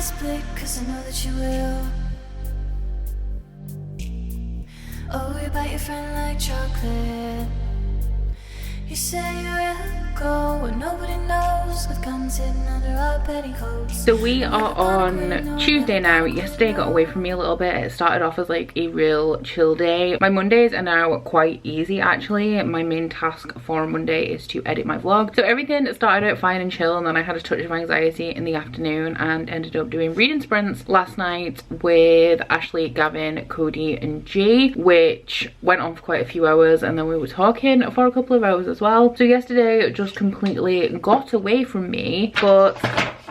split, cause I know that you will. Oh, you bite your friend like chocolate. You say you will go where nobody knows, with guns hidden under our petticoats. So we are on Tuesday now. Yesterday got away from me a little bit. It started off as like a real chill day. My Mondays are now quite easy actually. My main task for Monday is to edit my vlog. So everything started out fine and chill, and then I had a touch of anxiety in the afternoon and ended up doing reading sprints last night with Ashley, Gavin, Cody and G, which went on for quite a few hours, and then we were talking for a couple of hours as well. So yesterday just completely got away from me, but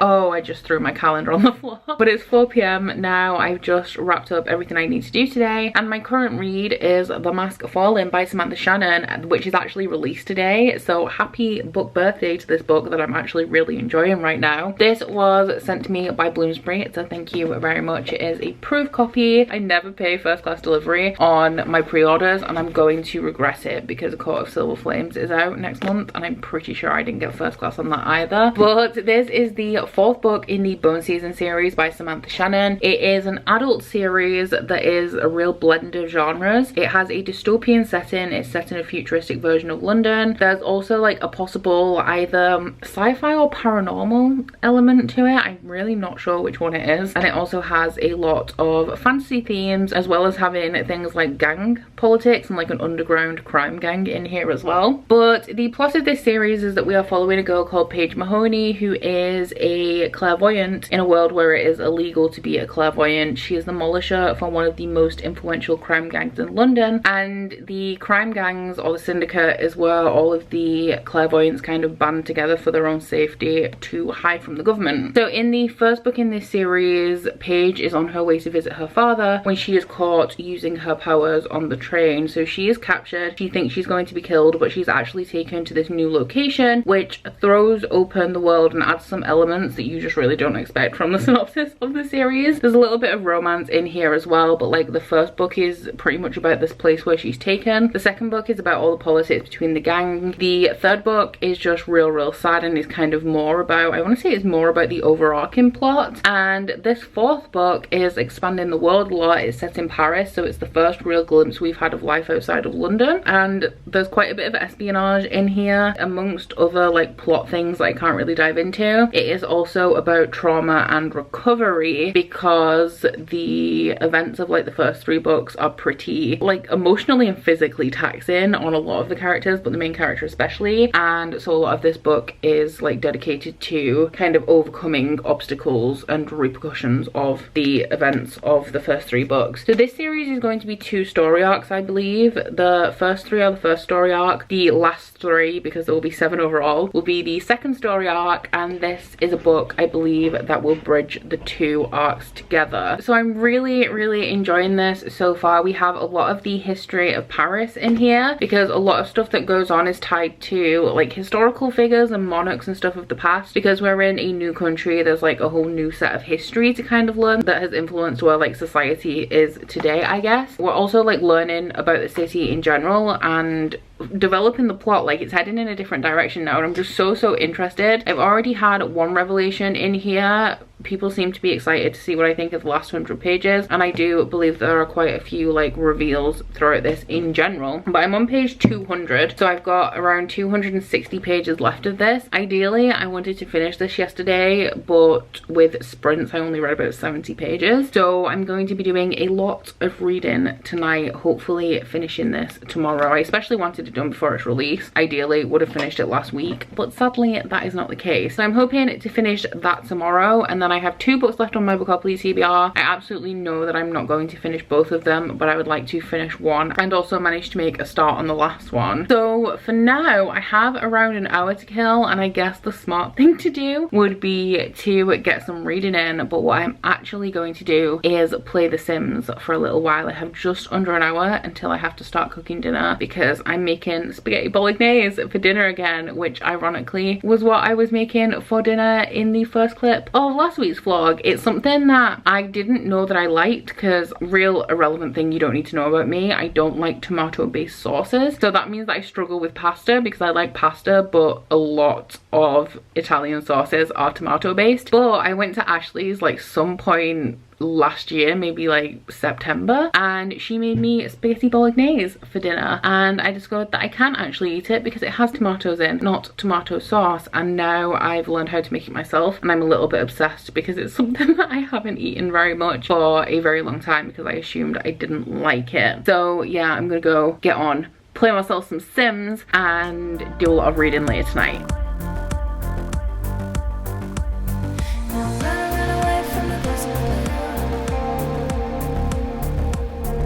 oh, I just threw my calendar on the floor. But it's 4 p.m. now. I've just wrapped up everything I need to do today, and my current read is The Mask Fallen by Samantha Shannon, which is actually released today. So happy book birthday to this book that I'm actually really enjoying right now. This was sent to me by Bloomsbury, so thank you very much. It is a proof copy. I never pay first class delivery on my pre-orders, and I'm going to regret it because A Court of Silver Flames is out next month, and I'm pretty sure I didn't get first class on that either. But this is the fourth book in the Bone Season series by Samantha Shannon. It is an adult series that is a real blend of genres. It has a dystopian setting. It's set in a futuristic version of London. There's also like a possible either sci-fi or paranormal element to it. I'm really not sure which one it is. And it also has a lot of fantasy themes, as well as having things like gang politics and like an underground crime gang in here as well. But the plot of this series is that we are following a girl called Paige Mahoney, who is a clairvoyant in a world where it is illegal to be a clairvoyant. She is the militia for one of the most influential crime gangs in London, and the crime gangs, or the syndicate, is where all of the clairvoyants kind of band together for their own safety to hide from the government. So in the first book in this series, Paige is on her way to visit her father when she is caught using her powers on the train. So she is captured. She thinks she's going to be killed, but she's actually taken to this new location, which throws open the world and adds some elements that you just really don't expect from the synopsis of the series. There's a little bit of romance in here as well, but like the first book is pretty much about this place where she's taken. The second book is about all the politics between the gang. The third book is just real sad and is kind of more about, I want to say it's more about the overarching plot. And this fourth book is expanding the world a lot. It's set in Paris, so it's the first real glimpse we've had of life outside of London, and there's quite a bit of espionage in here amongst other like plot things that I can't really dive into. It is also about trauma and recovery, because the events of like the first three books are pretty like emotionally and physically taxing on a lot of the characters, but the main character especially. And so a lot of this book is like dedicated to kind of overcoming obstacles and repercussions of the events of the first three books. So this series is going to be 2 story arcs, I believe. The first 3 are the first story arc. The last 3, because there will be 7 overall, will be the second story arc, and this is a book I believe that will bridge the 2 arcs together. So I'm really enjoying this so far. We have a lot of the history of Paris in here, because a lot of stuff that goes on is tied to like historical figures and monarchs and stuff of the past. Because we're in a new country, there's like a whole new set of history to kind of learn that has influenced where like society is today, I guess. We're also like learning about the city in general and developing the plot. Like it's heading in a different direction now, and I'm just so interested. I've already had one revelation in here. People seem to be excited to see what I think of the last 100 pages, and I do believe there are quite a few like reveals throughout this in general. But I'm on page 200, so I've got around 260 pages left of this. Ideally I wanted to finish this yesterday, but with sprints I only read about 70 pages, so I'm going to be doing a lot of reading tonight, hopefully finishing this tomorrow. I especially wanted it done before its release. Ideally would have finished it last week, but sadly that is not the case. So I'm hoping to finish that tomorrow, and then I have 2 books left on my Bookopoly TBR. I absolutely know that I'm not going to finish both of them, but I would like to finish one and also manage to make a start on the last one. So for now I have around an hour to kill, and I guess the smart thing to do would be to get some reading in. But what I'm actually going to do is play The Sims for a little while. I have just under an hour until I have to start cooking dinner, because I'm making spaghetti bolognese for dinner again, which ironically was what I was making for dinner in the first clip of last week's vlog, it's something that I didn't know that I liked, because real irrelevant thing you don't need to know about me, I don't like tomato based sauces. So that means that I struggle with pasta, because I like pasta but a lot of Italian sauces are tomato based. But I went to Ashley's like some point last year, maybe like September, and she made me spaghetti bolognese for dinner, and I discovered that I can actually eat it because it has tomatoes in, not tomato sauce. And now I've learned how to make it myself, and I'm a little bit obsessed because it's something that I haven't eaten very much for a very long time because I assumed I didn't like it. So yeah, I'm gonna go get on, play myself some Sims, and do a lot of reading later tonight.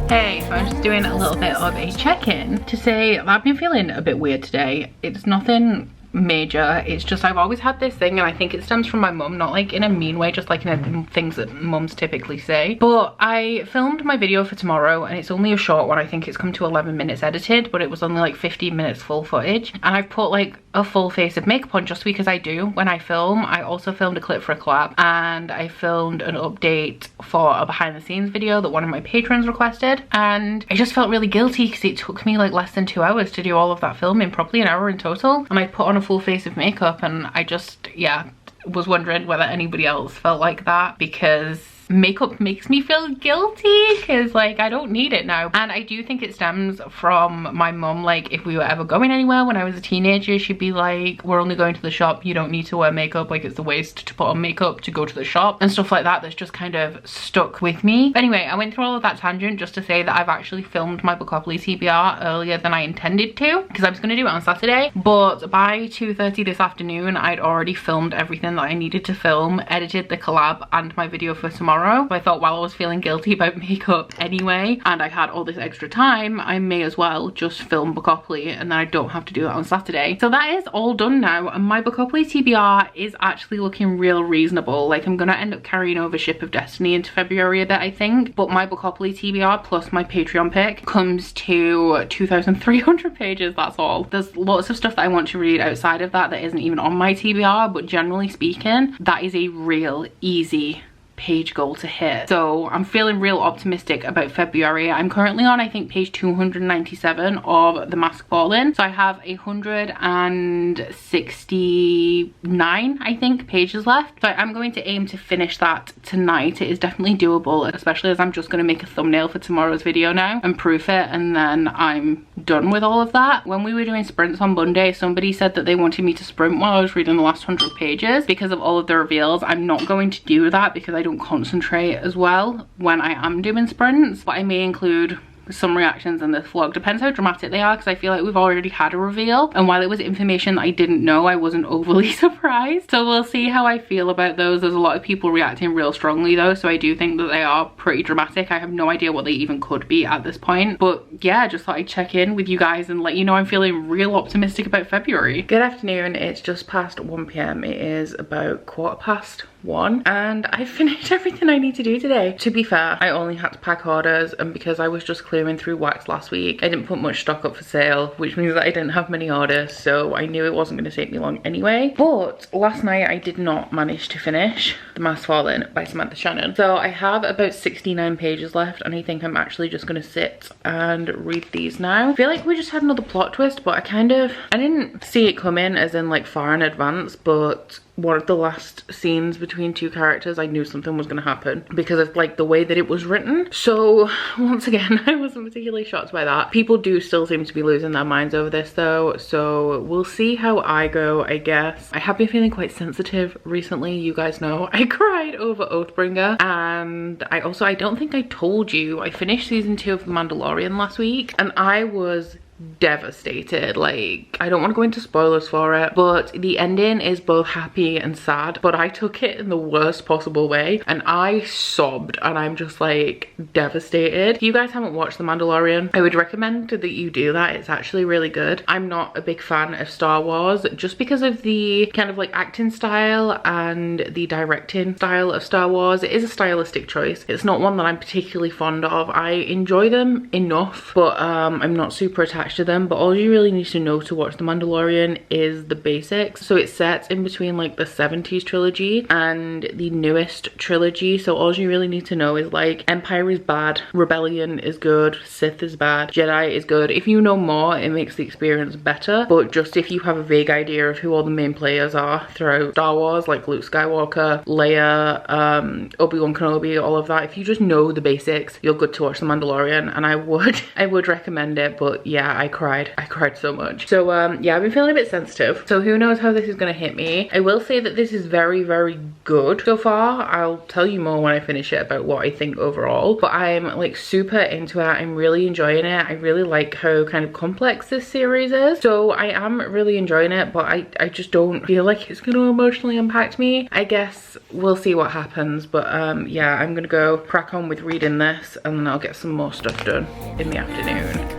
Hey, so I'm just doing a little bit of a check-in to say I've been feeling a bit weird today. It's nothing major, it's just I've always had this thing, and I think it stems from my mum, not like in a mean way, just like in a, things that mums typically say. But I filmed my video for tomorrow, and it's only a short one. I think it's come to 11 minutes edited, but it was only like 15 minutes full footage, and I've put like a full face of makeup on just because I do when I film. I also filmed a clip for a collab, and I filmed an update for a behind the scenes video that one of my patrons requested, and I just felt really guilty because it took me like less than 2 hours to do all of that filming, probably an hour in total, and I put on a full face of makeup, and I just, yeah, was wondering whether anybody else felt like that, because makeup makes me feel guilty because like I don't need it now. And I do think it stems from my mum. Like if we were ever going anywhere when I was a teenager, she'd be like, we're only going to the shop, you don't need to wear makeup, like it's a waste to put on makeup to go to the shop, and stuff like that. That's just kind of stuck with me. But anyway, I went through all of that tangent just to say that I've actually filmed my Bookopoly TBR earlier than I intended to, because I was going to do it on Saturday, but by 2:30 this afternoon I'd already filmed everything that I needed to film, edited the collab and my video for tomorrow. So I thought, while I was feeling guilty about makeup anyway, and I had all this extra time, I may as well just film Bookopoly, and then I don't have to do it on Saturday. So that is all done now, and my Bookopoly TBR is actually looking real reasonable. Like I'm gonna end up carrying over Ship of Destiny into February a bit, I think, but my Bookopoly TBR plus my Patreon pick comes to 2,300 pages, that's all. There's lots of stuff that I want to read outside of that that isn't even on my TBR, but generally speaking, that is a real easy page goal to hit. So I'm feeling real optimistic about February. I'm currently on, I think, page 297 of The Mask Fallen. So I have 169, I think, pages left. So I'm going to aim to finish that tonight. It is definitely doable, especially as I'm just going to make a thumbnail for tomorrow's video now and proof it, and then I'm done with all of that. When we were doing sprints on Monday, somebody said that they wanted me to sprint while I was reading the last 100 pages because of all of the reveals. I'm not going to do that because I don't concentrate as well when I am doing sprints, but I may include some reactions in this vlog. Depends how dramatic they are, because I feel like we've already had a reveal, and while it was information that I didn't know, I wasn't overly surprised. So we'll see how I feel about those. There's a lot of people reacting real strongly though, so I do think that they are pretty dramatic. I have no idea what they even could be at this point, but yeah, just thought I'd check in with you guys and let you know I'm feeling real optimistic about February. Good afternoon, it's just past 1 p.m. It is about 1:15, and I finished everything I need to do today. To be fair, I only had to pack orders, and because I was just clearing through wax last week, I didn't put much stock up for sale, which means that I didn't have many orders, so I knew it wasn't going to take me long anyway. But last night I did not manage to finish The Mask Fallen by Samantha Shannon, so I have about 69 pages left, and I think I'm actually just going to sit and read these now. I feel like we just had another plot twist, but I didn't see it coming as in like far in advance, but one of the last scenes between two characters, I knew something was going to happen because of like the way that it was written. So once again, I wasn't particularly shocked by that. People do still seem to be losing their minds over this though, so we'll see how I go, I guess. I have been feeling quite sensitive recently, you guys know. I cried over Oathbringer, and I don't think I told you, I finished season 2 of The Mandalorian last week, and I was devastated. Like, I don't want to go into spoilers for it, but the ending is both happy and sad, but I took it in the worst possible way, and I sobbed, and I'm just like devastated. If you guys haven't watched The Mandalorian, I would recommend that you do that. It's actually really good. I'm not a big fan of Star Wars just because of the kind of like acting style and the directing style of Star Wars. It is a stylistic choice. It's not one that I'm particularly fond of. I enjoy them enough, but I'm not super attached attached to them, but all you really need to know to watch The Mandalorian is the basics. So it's set in between like the 70s trilogy and the newest trilogy. So all you really need to know is like Empire is bad, Rebellion is good, Sith is bad, Jedi is good. If you know more, it makes the experience better. But just if you have a vague idea of who all the main players are throughout Star Wars, like Luke Skywalker, Leia, Obi-Wan Kenobi, all of that, if you just know the basics, you're good to watch The Mandalorian. And I would recommend it. But yeah, I cried so much. So yeah, I've been feeling a bit sensitive, so who knows how this is gonna hit me. I will say that this is very, very good so far. I'll tell you more when I finish it about what I think overall, but I'm like super into it. I'm really enjoying it. I really like how kind of complex this series is, so I am really enjoying it, but I just don't feel like it's gonna emotionally impact me. I guess we'll see what happens, but yeah, I'm gonna go crack on with reading this and then I'll get some more stuff done in the afternoon.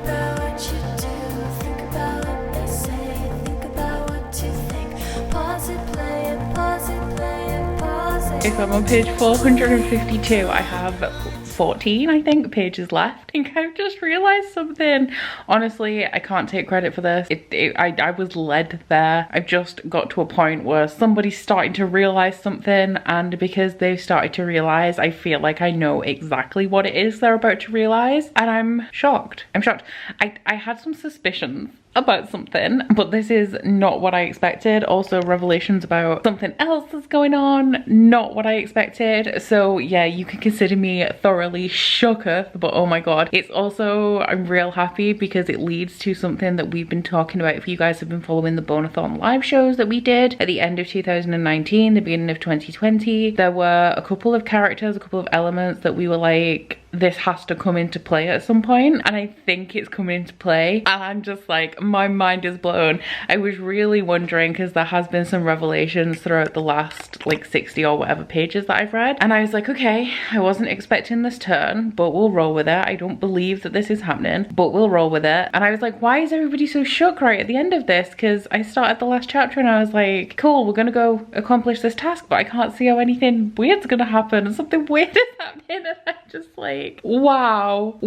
If I'm on page 452, I have 14, I think, pages left. I think I've just realized something. Honestly, I can't take credit for this. I was led there. I've just got to a point where somebody's starting to realize something, and because they've started to realize, I feel like I know exactly what it is they're about to realize, and I'm shocked. I'm shocked. I had some suspicions about something, but this is not what I expected. Also, revelations about something else that's going on, not what I expected. So yeah, you can consider me thoroughly shooketh, but oh my god. It's also, I'm real happy because it leads to something that we've been talking about. If you guys have been following the Bonathon live shows that we did at the end of 2019, the beginning of 2020, there were a couple of characters, a couple of elements that we were like, this has to come into play at some point, and I think it's coming into play, and I'm just like, my mind is blown. I was really wondering, because there has been some revelations throughout the last like 60 or whatever pages that I've read, and I was like, okay, I wasn't expecting this turn, but we'll roll with it. I don't believe that this is happening, but we'll roll with it. And I was like, why is everybody so shook right at the end of this? Because I started the last chapter and I was like, cool, we're gonna go accomplish this task, but I can't see how anything weird's gonna happen, and something weird is happening, and I'm just like, wow.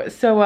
So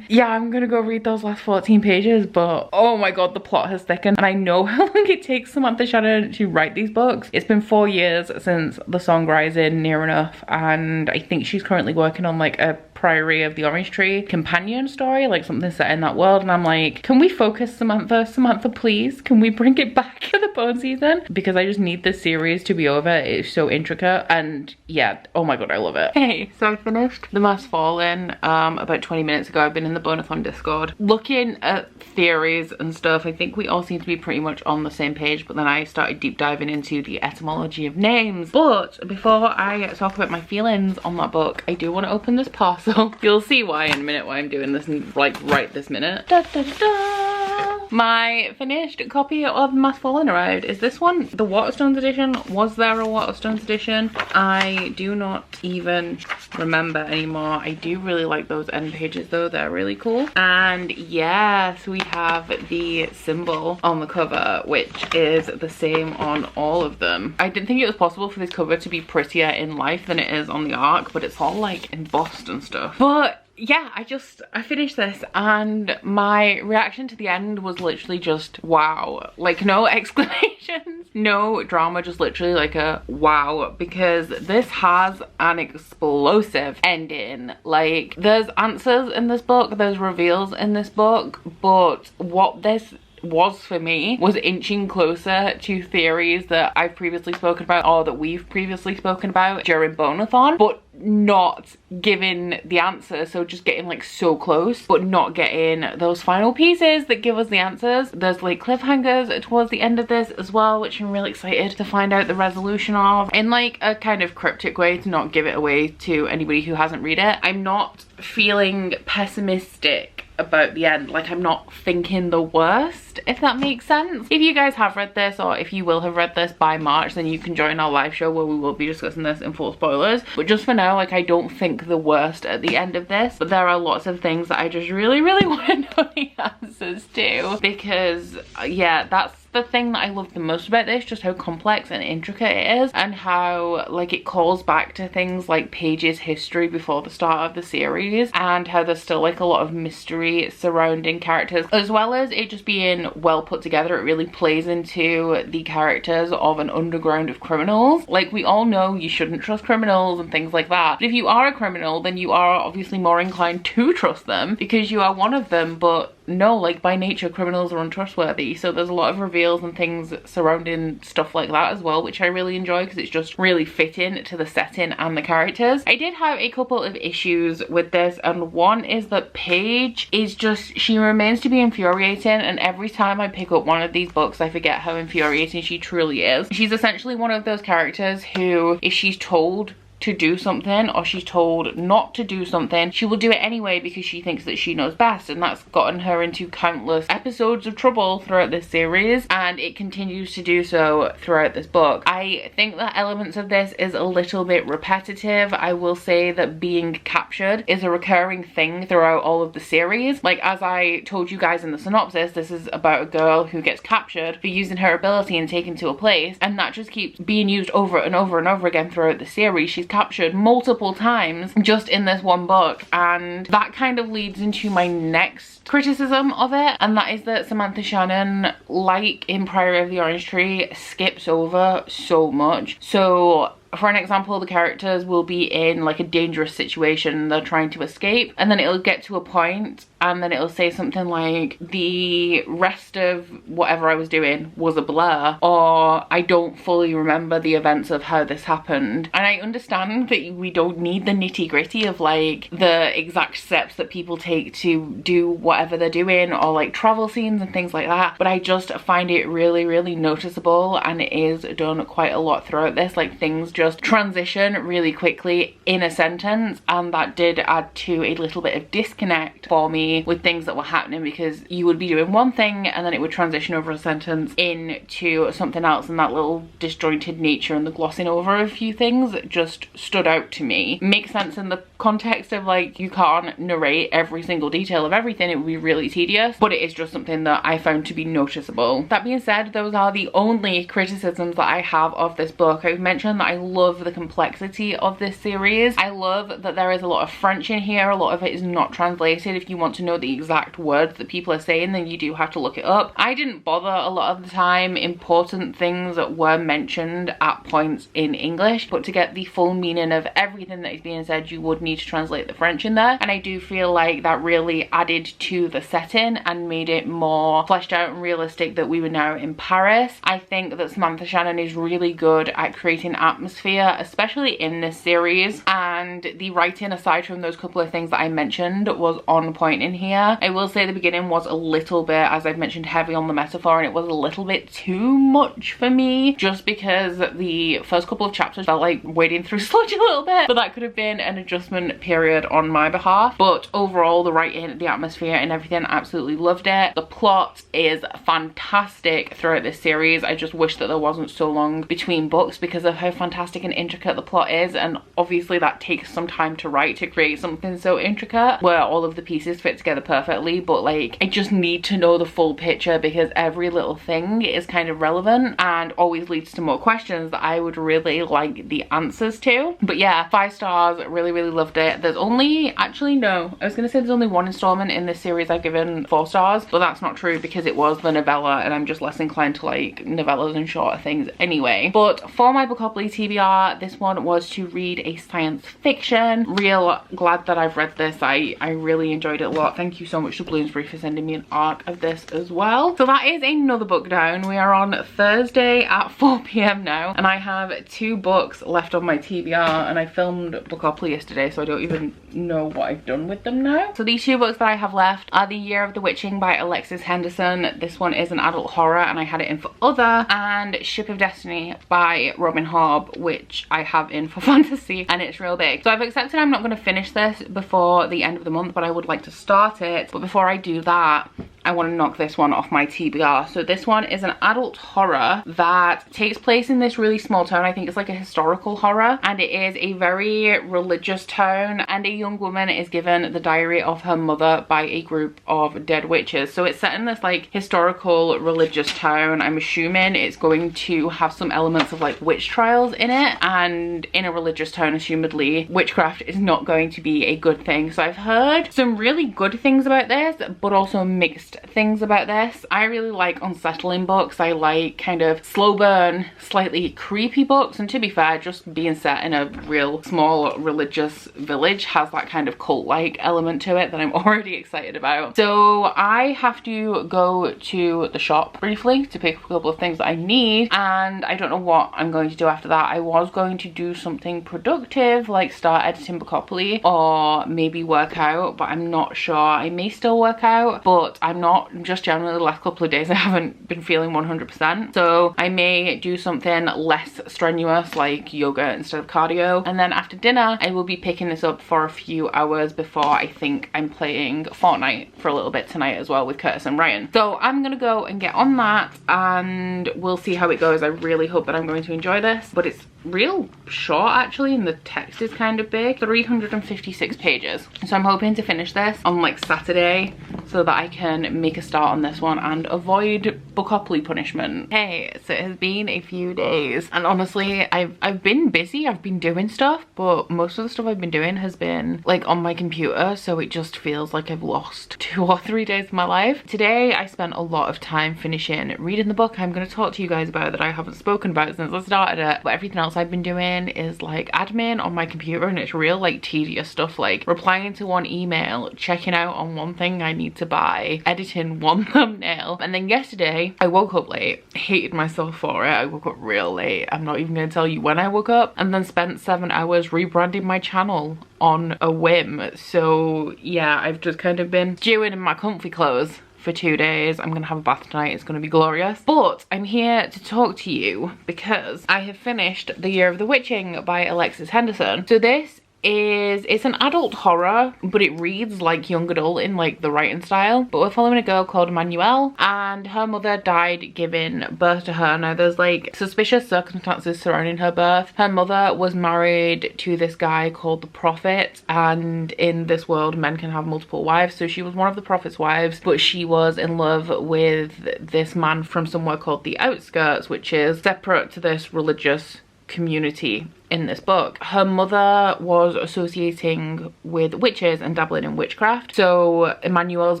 yeah, I'm gonna go read those last 14 pages, but oh my god, the plot has thickened, and I know how long it takes Samantha Shannon to write these books. It's been 4 years since The Song Rising, near enough, and I think she's currently working on like a Priory of the Orange Tree companion story, like something set in that world, and I'm like, can we focus, Samantha, please? Can we bring it back for the bone season? Because I just need this series to be over. It's so intricate, and yeah, oh my god, I love it. Hey, so I finished The Mask Fallen about 20 minutes ago. I've been in the Bonathon Discord looking at theories and stuff. I think we all seem to be pretty much on the same page, but then I started deep diving into the etymology of names. But before I talk about my feelings on that book, I do want to open this parcel. You'll see why in a minute, why I'm doing this like right this minute. Da, da, da. My finished copy of Mask Fallen arrived. Is this one the Waterstones edition? Was there a Waterstones edition? I do not even remember anymore. I do really like those end pages though, they're really cool. And yes, we have the symbol on the cover, which is the same on all of them. I didn't think it was possible for this cover to be prettier in life than it is on the arc, but it's all like embossed and stuff. But yeah, I finished this, and my reaction to the end was literally just wow. Like, no exclamations, no drama, just literally like a wow, because this has an explosive ending. Like, there's answers in this book, there's reveals in this book, but what this was for me was inching closer to theories that I've previously spoken about, or that we've previously spoken about during Bonathon, but not giving the answer. So just getting like so close, but not getting those final pieces that give us the answers. There's like cliffhangers towards the end of this as well, which I'm really excited to find out the resolution of, in like a kind of cryptic way to not give it away to anybody who hasn't read it. I'm not feeling pessimistic about the end. Like, I'm not thinking the worst, if that makes sense. If you guys have read this, or if you will have read this by March, then you can join our live show where we will be discussing this in full spoilers. But just for now, like, I don't think the worst at the end of this, but there are lots of things that I just really want to know the answers to, because yeah, the thing that I love the most about this, just how complex and intricate it is, and how like it calls back to things like Paige's history before the start of the series, and how there's still like a lot of mystery surrounding characters, as well as it just being well put together. It really plays into the characters of an underground of criminals. Like, we all know you shouldn't trust criminals and things like that, but if you are a criminal, then you are obviously more inclined to trust them because you are one of them. But no, like, by nature criminals are untrustworthy, so there's a lot of reveals and things surrounding stuff like that as well, which I really enjoy because it's just really fitting to the setting and the characters. I did have a couple of issues with this, and one is that Paige is just, she remains to be infuriating, and every time I pick up one of these books I forget how infuriating she truly is. She's essentially one of those characters who, if she's told to do something or she's told not to do something, she will do it anyway because she thinks that she knows best, and that's gotten her into countless episodes of trouble throughout this series, and it continues to do so throughout this book. I think that elements of this is a little bit repetitive. I will say that being captured is a recurring thing throughout all of the series. Like, as I told you guys in the synopsis, this is about a girl who gets captured for using her ability and taken to a place, and that just keeps being used over and over and over again throughout the series. She's captured multiple times just in this one book, and that kind of leads into my next criticism of it, and that is that Samantha Shannon, like in Priory of the Orange Tree, skips over so much. So for an example, the characters will be in like a dangerous situation, they're trying to escape, and then it'll get to a point and then it'll say something like, the rest of whatever I was doing was a blur, or I don't fully remember the events of how this happened. And I understand that we don't need the nitty gritty of like the exact steps that people take to do whatever they're doing, or like travel scenes and things like that, but I just find it really, really noticeable, and it is done quite a lot throughout this. Like, things just transition really quickly in a sentence, and that did add to a little bit of disconnect for me with things that were happening, because you would be doing one thing and then it would transition over a sentence into something else, and that little disjointed nature and the glossing over a few things just stood out to me. Makes sense in the context of like, you can't narrate every single detail of everything, it would be really tedious, but it is just something that I found to be noticeable. That being said, those are the only criticisms that I have of this book. I've mentioned that I love the complexity of this series. I love that there is a lot of French in here, a lot of it is not translated. If you want to know the exact words that people are saying, then you do have to look it up. I didn't bother a lot of the time. Important things that were mentioned at points in English, but to get the full meaning of everything that is being said, you would need to translate the French in there, and I do feel like that really added to the setting and made it more fleshed out and realistic that we were now in Paris. I think that Samantha Shannon is really good at creating atmosphere, especially in this series, and the writing, aside from those couple of things that I mentioned, was on point in here. I will say the beginning was a little bit, as I've mentioned, heavy on the metaphor, and it was a little bit too much for me, just because the first couple of chapters felt like wading through sludge a little bit, but that could have been an adjustment period on my behalf. But overall, the writing, the atmosphere and everything, absolutely loved it. The plot is fantastic throughout this series. I just wish that there wasn't so long between books because of how fantastic and intricate the plot is, and obviously that takes some time to write, to create something so intricate where all of the pieces fit together perfectly. But like, I just need to know the full picture because every little thing is kind of relevant and always leads to more questions that I would really like the answers to. But yeah, 5 stars, really, really loved it. There's only, actually no, I was gonna say there's only one installment in this series I've given 4 stars, but that's not true because it was the novella and I'm just less inclined to like novellas and shorter things anyway. But for my Bookopoly TBR, this one was to read a science fiction. Real glad that I've read this. I really enjoyed it a lot. Thank you so much to Bloomsbury for sending me an arc of this as well. So that is another book down. We are on Thursday at 4 p.m. now, and I have 2 books left on my TBR, and I filmed Bookopoly yesterday, so I don't even know what I've done with them now. So these 2 books that I have left are The Year of the Witching by Alexis Henderson. This one is an adult horror and I had it in for other, and Ship of Destiny by Robin Hobb, which I have in for fantasy, and it's real big. So I've accepted I'm not going to finish this before the end of the month, but I would like to start it. But before I do that, I want to knock this one off my TBR. So this one is an adult horror that takes place in this really small town. I think it's like a historical horror, and it is a very religious town, and a young woman is given the diary of her mother by a group of dead witches. So it's set in this like historical religious town. I'm assuming it's going to have some elements of like witch trials in it, and in a religious town, assumedly witchcraft is not going to be a good thing. So I've heard some really good things about this, but also mixed things about this. I really like unsettling books. I like kind of slow burn, slightly creepy books, and to be fair, just being set in a real small religious village has that kind of cult-like element to it that I'm already excited about. So I have to go to the shop briefly to pick up a couple of things that I need, and I don't know what I'm going to do after that. I was going to do something productive like start editing Bookopoly or maybe work out, but I'm not sure. I may still work out, but I'm not. Just generally the last couple of days I haven't been feeling 100%, so I may do something less strenuous like yoga instead of cardio, and then after dinner I will be picking this up for a few hours before I think I'm playing Fortnite for a little bit tonight as well with Curtis and Ryan. So I'm gonna go and get on that, and we'll see how it goes. I really hope that I'm going to enjoy this, but it's real short actually, and the text is kind of big. 356 pages. So I'm hoping to finish this on like Saturday so that I can make a start on this one and avoid Bookopoly punishment. Hey, so it has been a few days, and honestly I've been busy. I've been doing stuff, but most of the stuff I've been doing has been like on my computer, so it just feels like I've lost 2 or 3 days of my life. Today I spent a lot of time finishing reading the book I'm going to talk to you guys about that I haven't spoken about since I started it, but everything else I've been doing is like admin on my computer, and it's real like tedious stuff, like replying to one email, checking out on one thing I need to buy, editing one thumbnail. And then yesterday I woke up late, hated myself for it. I woke up real late. I'm not even going to tell you when I woke up, and then spent 7 hours rebranding my channel on a whim. So yeah, I've just kind of been stewing in my comfy clothes for 2 days. I'm gonna have a bath tonight. It's gonna be glorious. But I'm here to talk to you because I have finished The Year of the Witching by Alexis Henderson. So this it's an adult horror, but it reads like young adult in like the writing style. But we're following a girl called Emmanuelle, and her mother died giving birth to her. Now there's like suspicious circumstances surrounding her birth. Her mother was married to this guy called the Prophet, and in this world men can have multiple wives, so she was one of the Prophet's wives, but she was in love with this man from somewhere called the Outskirts, which is separate to this religious community in this book. Her mother was associating with witches and dabbling in witchcraft, so Emmanuelle's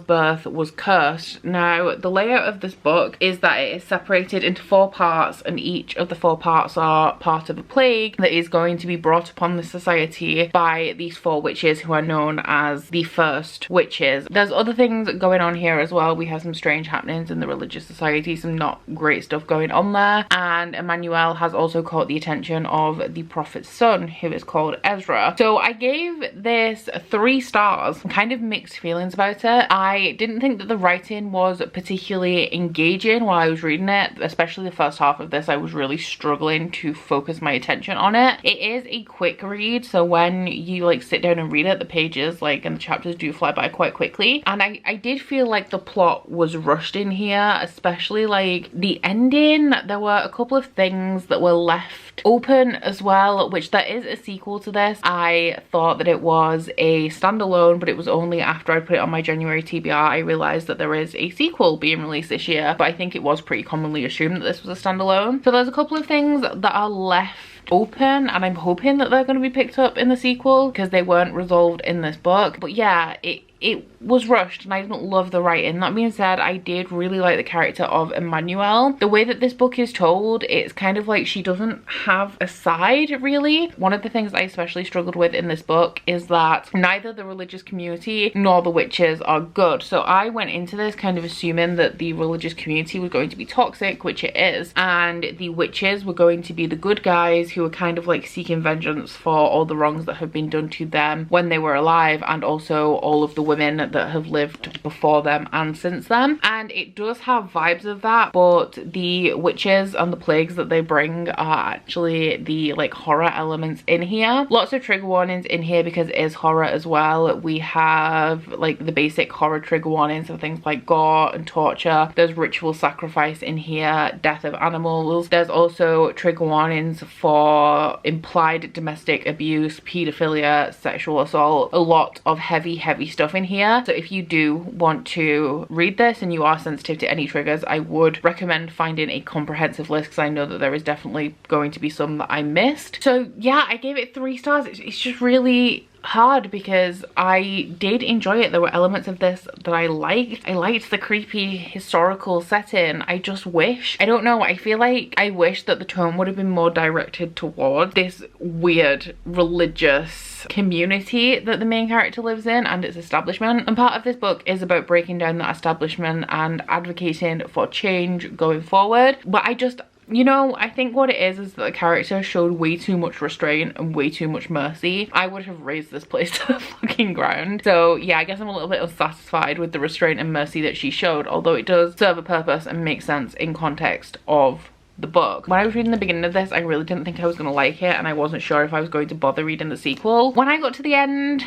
birth was cursed. Now the layout of this book is that it is separated into 4 parts, and each of the 4 parts are part of a plague that is going to be brought upon the society by these 4 witches who are known as the First Witches. There's other things going on here as well. We have some strange happenings in the religious society, some not great stuff going on there, and Emmanuelle has also caught the attention of the Prophet's son, who is called Ezra. So I gave this 3 stars, kind of mixed feelings about it. I didn't think that the writing was particularly engaging while I was reading it, especially the first half of this. I was really struggling to focus my attention on it. It is a quick read, so when you like sit down and read it, the pages like and the chapters do fly by quite quickly, and I did feel like the plot was rushed in here, especially like the ending. There were a couple of things that were left open as well, which there is a sequel to this. I thought that it was a standalone, but it was only after I put it on my January TBR I realized that there is a sequel being released this year, but I think it was pretty commonly assumed that this was a standalone. So there's a couple of things that are left open, and I'm hoping that they're going to be picked up in the sequel because they weren't resolved in this book. But yeah, it was rushed and I didn't love the writing. That being said, I did really like the character of Emmanuelle. The way that this book is told, it's kind of like she doesn't have a side really. One of the things I especially struggled with in this book is that neither the religious community nor the witches are good. So I went into this kind of assuming that the religious community was going to be toxic, which it is, and the witches were going to be the good guys who were kind of like seeking vengeance for all the wrongs that have been done to them when they were alive, and also all of the women that have lived before them and since them. And it does have vibes of that, but the witches and the plagues that they bring are actually the like horror elements in here. Lots of trigger warnings in here because it is horror as well. We have like the basic horror trigger warnings of things like gore and torture. There's ritual sacrifice in here, death of animals. There's also trigger warnings for implied domestic abuse, pedophilia, sexual assault. A lot of heavy stuff in here. So if you do want to read this and you are sensitive to any triggers, I would recommend finding a comprehensive list, because I know that there is definitely going to be some that I missed. So yeah, I gave it 3 stars. It's just really hard because I did enjoy it. There were elements of this that I liked. I liked the creepy historical setting. I just wish, I don't know, I feel like I wish that the tone would have been more directed towards this weird religious community that the main character lives in and its establishment. And part of this book is about breaking down that establishment and advocating for change going forward. But you know, I think what it is that the character showed way too much restraint and way too much mercy. I would have razed this place to the fucking ground. So yeah, I guess I'm a little bit unsatisfied with the restraint and mercy that she showed, although it does serve a purpose and make sense in context of the book. When I was reading the beginning of this, I really didn't think I was going to like it, and I wasn't sure if I was going to bother reading the sequel. When I got to the end,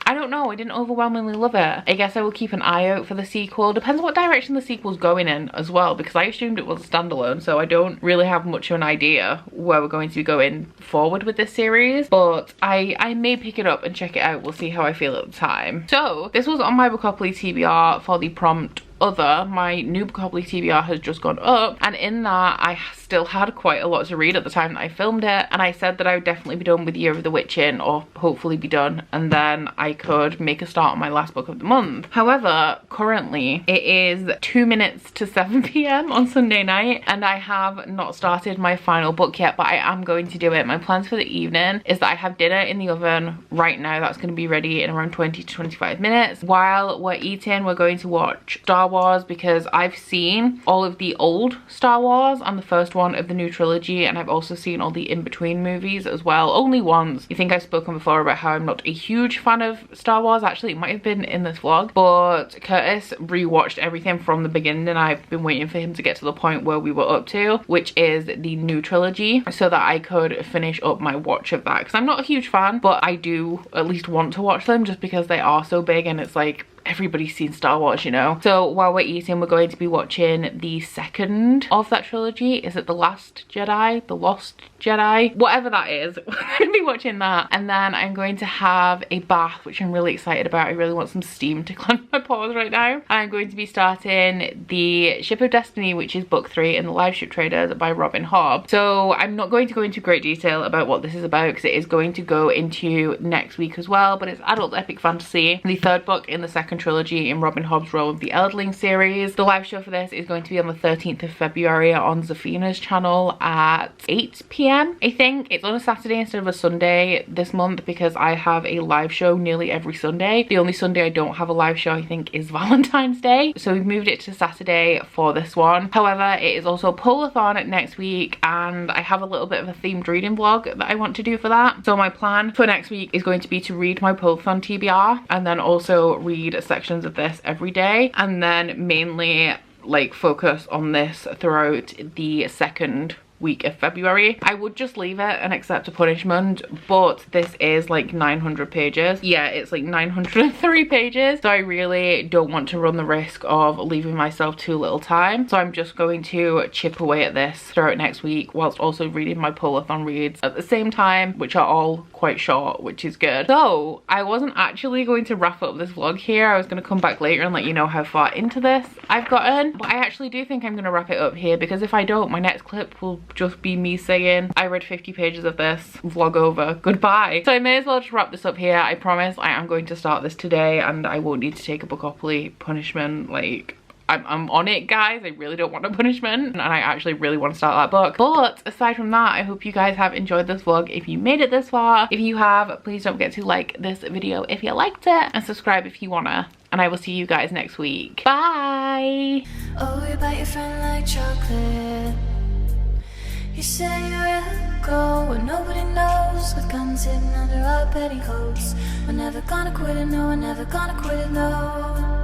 I don't know, I didn't overwhelmingly love it. I guess I will keep an eye out for the sequel. Depends what direction the sequel's going in as well, because I assumed it was a standalone, so I don't really have much of an idea where we're going to be going forward with this series. But I may pick it up and check it out. We'll see how I feel at the time. So this was on my Bookopoly TBR for the prompt other. My new Bookopoly TBR has just gone up, and in that I still had quite a lot to read at the time that I filmed it, and I said that I would definitely be done with Year of the Witching, or hopefully be done, and then I could make a start on my last book of the month. However, currently it is 2 minutes to 7 p.m. on Sunday night, and I have not started my final book yet, but I am going to do it. My plans for the evening is that I have dinner in the oven right now that's going to be ready in around 20 to 25 minutes. While we're eating, we're going to watch Star Wars, because I've seen all of the old Star Wars and the first one of the new trilogy, and I've also seen all the in-between movies as well. Only once. I think I've spoken before about how I'm not a huge fan of Star Wars. Actually, it might have been in this vlog, but Curtis rewatched everything from the beginning, and I've been waiting for him to get to the point where we were up to, which is the new trilogy, so that I could finish up my watch of that, because I'm not a huge fan, but I do at least want to watch them just because they are so big, and it's like everybody's seen Star Wars, you know. So while we're eating, we're going to be watching the second of that trilogy. Is it The Last Jedi? The Lost Jedi? Whatever that is. We're going to be watching that. And then I'm going to have a bath, which I'm really excited about. I really want some steam to cleanse my pores right now. And I'm going to be starting the Ship of Destiny, which is book 3 in the Live Ship Traders by Robin Hobb. So I'm not going to go into great detail about what this is about, because it is going to go into next week as well, but it's adult epic fantasy, the 3rd book in the 2nd trilogy in Robin Hobb's Roll of the Eldling series. The live show for this is going to be on the 13th of February on Zafina's channel at 8 p.m. I think. It's on a Saturday instead of a Sunday this month, because I have a live show nearly every Sunday. The only Sunday I don't have a live show, I think, is Valentine's Day, so we've moved it to Saturday for this one. However, it is also a pull-a-thon next week, and I have a little bit of a themed reading vlog that I want to do for that. So my plan for next week is going to be to read my pull-a-thon TBR, and then also read sections of this every day, and then mainly like focus on this throughout the 2nd week of February. I would just leave it and accept a punishment, but this is like 900 pages. Yeah, it's like 903 pages, so I really don't want to run the risk of leaving myself too little time. So I'm just going to chip away at this throughout next week, whilst also reading my pull-a-thon reads at the same time, which are all quite short, which is good. So I wasn't actually going to wrap up this vlog here. I was going to come back later and let you know how far into this I've gotten, but I actually do think I'm going to wrap it up here, because if I don't, my next clip will just be me saying I read 50 pages of this, vlog over, goodbye. So I may as well just wrap this up here. I promise I am going to start this today, and I won't need to take a Bookopoly punishment. Like, I'm on it, guys. I really don't want a punishment, and I actually really want to start that book. But aside from that, I hope you guys have enjoyed this vlog if you made it this far. If you have, please don't forget to like this video if you liked it, and subscribe if you wanna. And I will see you guys next week. Bye! Oh, you bite your friend like chocolate. You say you will go where nobody knows, with guns hidden under our our petticoats. We're never gonna quit it, no, we're never gonna quit it, no.